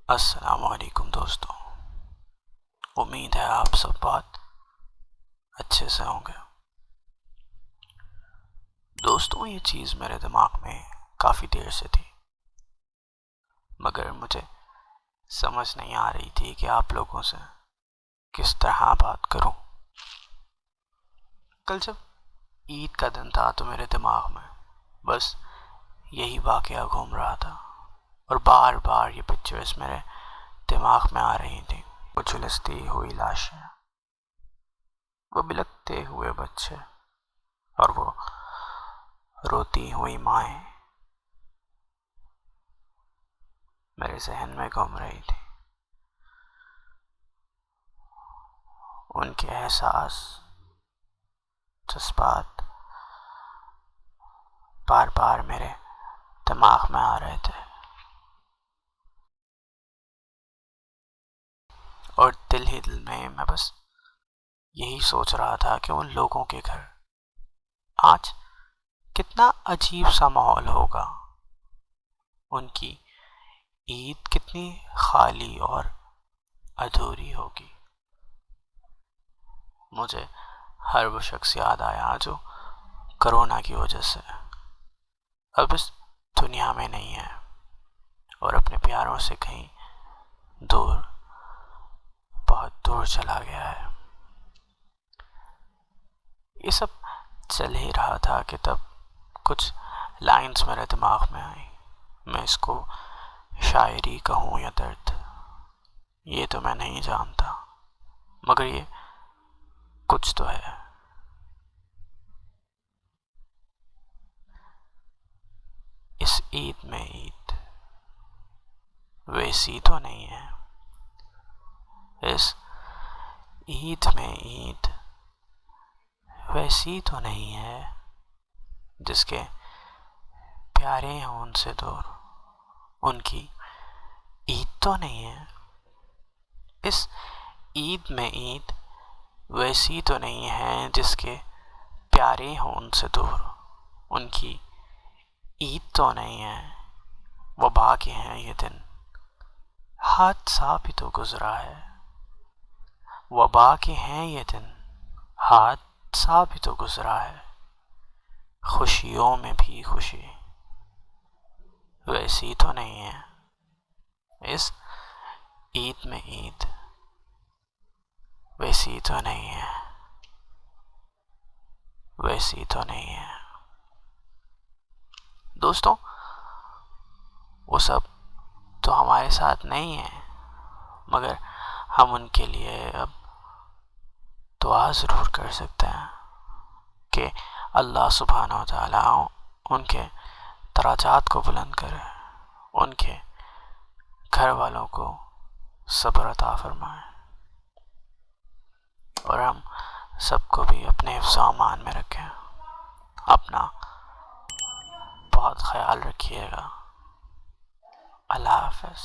السلام علیکم دوستوں، امید ہے آپ سب بہت اچھے سے ہوں گے۔ دوستوں، یہ چیز میرے دماغ میں کافی دیر سے تھی، مگر مجھے سمجھ نہیں آ رہی تھی کہ آپ لوگوں سے کس طرح بات کروں۔ کل جب عید کا دن تھا تو میرے دماغ میں بس یہی واقعہ گھوم رہا تھا، اور بار بار یہ پکچرز میرے دماغ میں آ رہی تھیں۔ وہ جھلستی ہوئی لاشیں، وہ بلکتے ہوئے بچے، اور وہ روتی ہوئی مائیں میرے ذہن میں گھوم رہی تھی۔ ان کے احساس، جذبات بار بار میرے دماغ میں آ رہے تھے، اور دل ہی دل میں بس یہی سوچ رہا تھا کہ ان لوگوں کے گھر آج کتنا عجیب سا ماحول ہوگا، ان کی عید کتنی خالی اور ادھوری ہوگی۔ مجھے ہر وہ شخص یاد آیا جو کرونا کی وجہ سے اب اس دنیا میں نہیں ہے، اور اپنے پیاروں سے کہیں دور، بہت دور چلا گیا ہے۔ یہ سب چل ہی رہا تھا کہ تب کچھ لائنز میرے دماغ میں آئیں۔ میں اس کو شاعری کہوں یا درد، یہ تو میں نہیں جانتا، مگر یہ کچھ تو ہے۔ اس عید میں عید ویسی تو نہیں ہے، اس عید میں عید ویسی تو نہیں ہے، جس کے پیارے ہیں ان سے دور، ان کی عید تو نہیں ہے۔ اس عید میں عید ویسی تو نہیں ہے، جس کے پیارے ہوں ان سے دور، ان کی عید تو نہیں ہے۔ وبا کے ہیں یہ دن، حادثہ بھی تو گزرا ہے۔ وبا کے ہیں یہ دن، حادثہ بھی تو گزرا ہے۔ خوشیوں میں بھی خوشی ویسی تو نہیں ہے، اس عید میں عید ویسی تو نہیں ہے، ویسی تو نہیں ہے۔ دوستوں، وہ سب تو ہمارے ساتھ نہیں ہیں، مگر ہم ان کے لیے اب دعا ضرور کر سکتے ہیں کہ اللہ سبحانہ و تعالیٰ ان کے درجات کو بلند کرے، ان کے گھر والوں کو صبر عطا فرمائے، اور ہم سب کو بھی اپنے حفظ و امان میں رکھیں۔ اپنا بہت خیال رکھیے گا۔ اللہ حافظ۔